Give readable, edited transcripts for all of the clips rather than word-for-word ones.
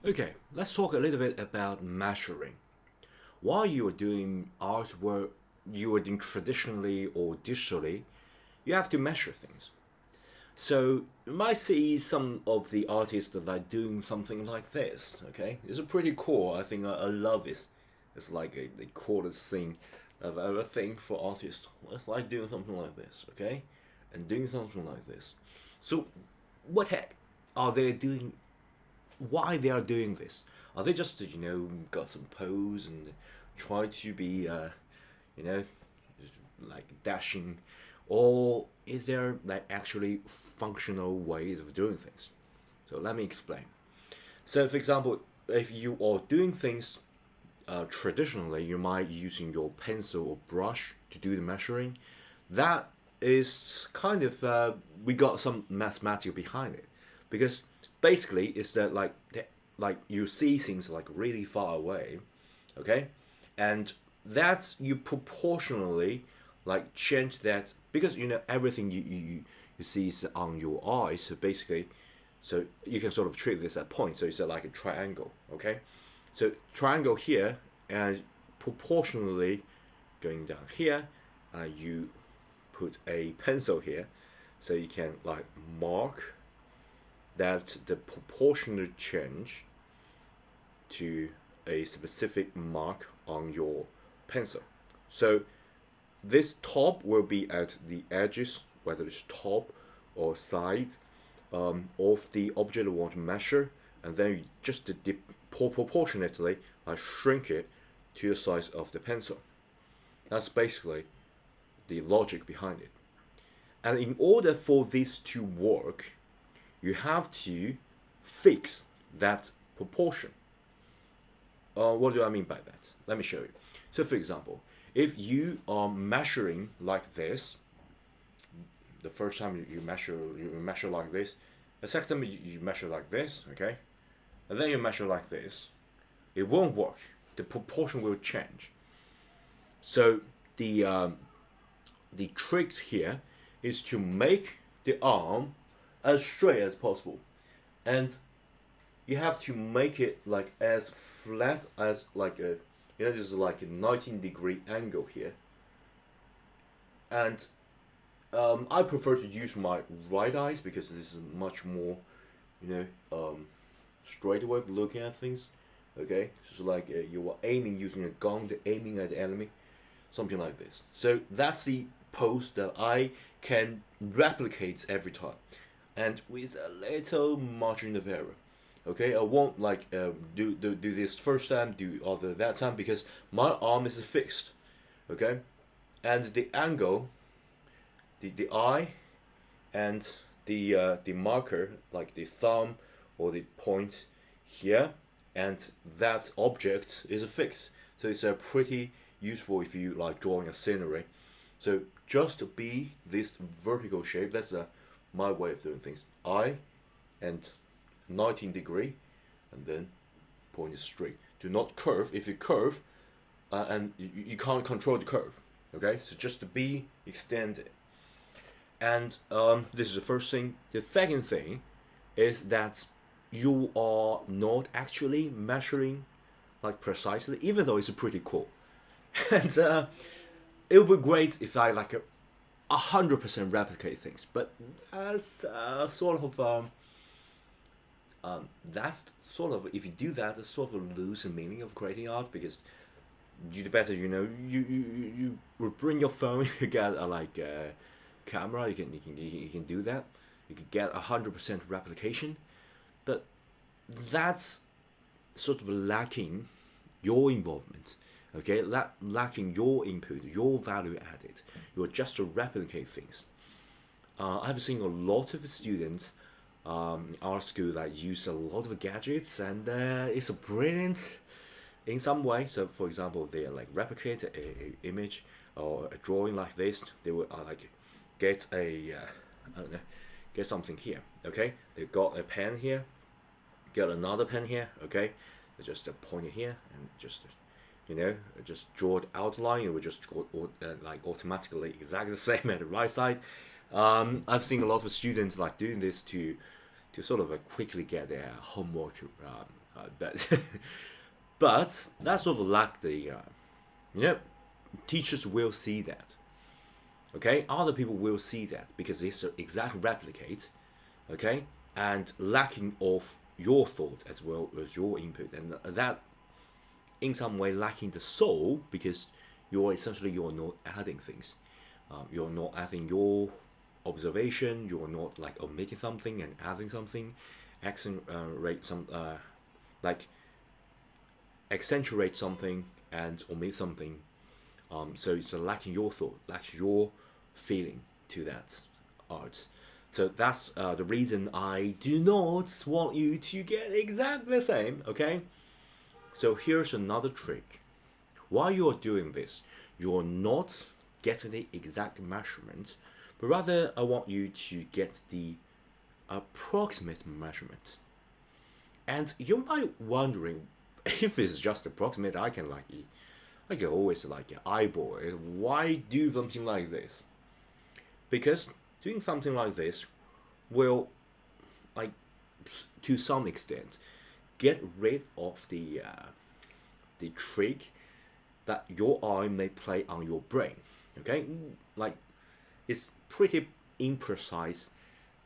Okay, let's talk a little bit about measuring. While you are doing artwork, you are doing traditionally or digitally, you have to measure things. So you might see some of the artists that are doing something like this. Okay, it's a pretty cool. I think I love this. It's like the coolest thing I've ever think for artists. It's like doing something like this. Okay, and doing something like this. So what heck are they doing? Why they are doing this? Are they just got some pose and try to be you know like dashing, or is there like actually functional ways of doing things? So let me explain. So for example, if you are doing things traditionally, you might using your pencil or brush to do the measuring. That is kind of we got some mathematics behind it, because basically it's that like you see things like really far away, okay, and that's you proportionally like change that, because everything you see is on your eyes. So basically, so you can sort of treat this at point. So it's like a triangle, okay? So triangle here, and proportionally going down here, you put a pencil here, so you can like mark that the proportional change to a specific mark on your pencil. So this top will be at the edges, whether it's top or side of the object you want to measure, and then you just proportionately shrink it to the size of the pencil. That's basically the logic behind it. And in order for this to work, you have to fix that proportion. What do I mean by that? Let me show you. So, for example, if you are measuring like this, the first time you measure like this. The second time you measure like this, okay, and then you measure like this, it won't work. The proportion will change. So the trick here is to make the arm as straight as possible, and you have to make it like as flat as like a this is like a 19-degree angle here, and I prefer to use my right eyes because this is much more, you know, straight way of looking at things. Okay, so like you are aiming using a gun, aiming at the enemy, something like this. So that's the pose that I can replicate every time, and with a little margin of error. Okay, I won't like do this first time, do other that time, because my arm is fixed. Okay, and the angle, the eye, and the marker, like the thumb or the point here, and that object is a fix. So it's a pretty useful if you like drawing a scenery. So just be this vertical shape. That's my way of doing things. Eye and 19-degree, and then point is straight. Do not curve. If you curve, and you can't control the curve. Okay, so just to be extended. And this is the first thing. The second thing is that you are not actually measuring like precisely, even though it's pretty cool. And it would be great if I like 100% replicate things, but as sort of that's sort of, if you do that, it's sort of lose the meaning of creating art, because you do better, you will bring your phone, you get a camera, you can do that. You can get 100% replication, but that's sort of lacking your involvement. Okay, lacking your input, your value added. You're just to replicate things. I've seen a lot of students art school that use a lot of gadgets, and it's brilliant in some way. So, for example, they like replicate a image or a drawing like this. They will like get I don't know, get something here. Okay, they got a pen here, get another pen here. Okay, they just point it here and just draw the outline. It will just go like automatically exactly the same at the right side. I've seen a lot of students like doing this to to sort of quickly get their homework but but that's sort of like the you know, teachers will see that. Okay, other people will see that because it's an exact replicate. Okay, and lacking of your thought as well as your input, and that in some way lacking the soul because you're not adding things. You're not adding your observation. You're not like omitting something and adding something, accentuate like accentuate something and omit something. So it's lacking your thought, lacks your feeling to that art. So that's the reason I do not want you to get exactly the same. Okay. So here's another trick. While you're doing this, you're not getting the exact measurement, but rather I want you to get the approximate measurement. And you might wondering if it's just approximate. I can always like eyeball it. Why do something like this? Because doing something like this will, like, to some extent, get rid of the trick that your eye may play on your brain. Okay, like it's pretty imprecise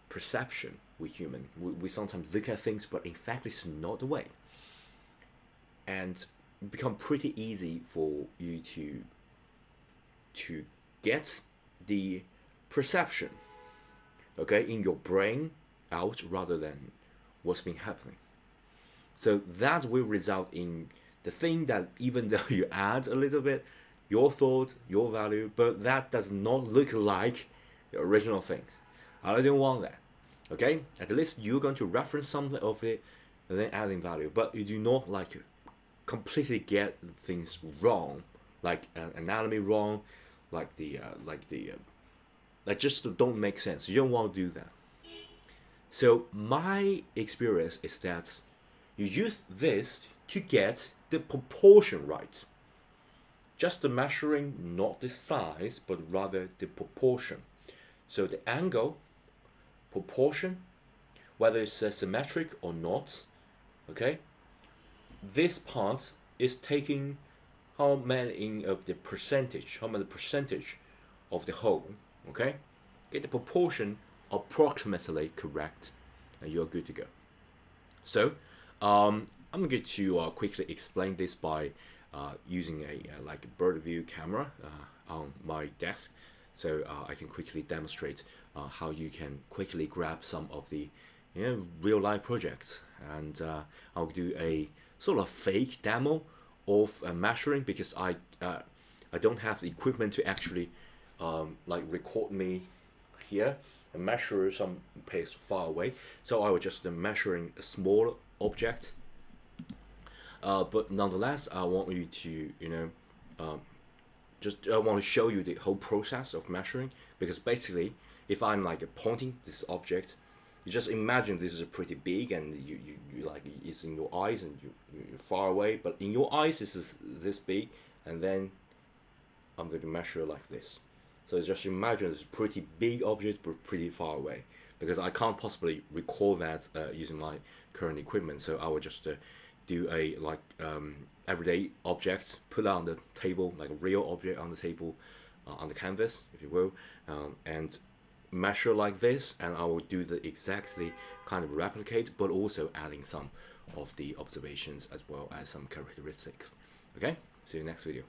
perception with human. We sometimes look at things, but in fact, it's not the way. And it become pretty easy for you to get the perception, okay, in your brain out rather than what's been happening. So that will result in the thing that even though you add a little bit your thought, your value, but that does not look like the original things. I don't want that. Okay, at least you're going to reference something of it and then adding value, but you do not like completely get things wrong, like anatomy wrong, like that just don't make sense. You don't want to do that. So my experience is that you use this to get the proportion right. Just the measuring, not the size, but rather the proportion. So the angle, proportion, whether it's symmetric or not, okay? This part is taking how many of the percentage, how many percentage of the whole, okay? Get the proportion approximately correct, and you're good to go. So, I'm going to quickly explain this by using a like a bird view camera on my desk, so I can quickly demonstrate how you can quickly grab some of the real life projects, and I'll do a sort of fake demo of measuring because I don't have the equipment to actually like record me here and measure some place far away. So I was just measuring a small object. But nonetheless, I want you to, I want to show you the whole process of measuring, because basically, if I'm like pointing this object, you just imagine this is pretty big and you like it's in your eyes and you're far away, but in your eyes this is this big, and then I'm going to measure like this. So just imagine this pretty big object but pretty far away, because I can't possibly record that using my current equipment. So I will just do a like everyday object, put it on the table, like a real object on the table, on the canvas, if you will, and measure like this, and I will do the exactly kind of replicate, but also adding some of the observations as well as some characteristics. Okay, see you next video.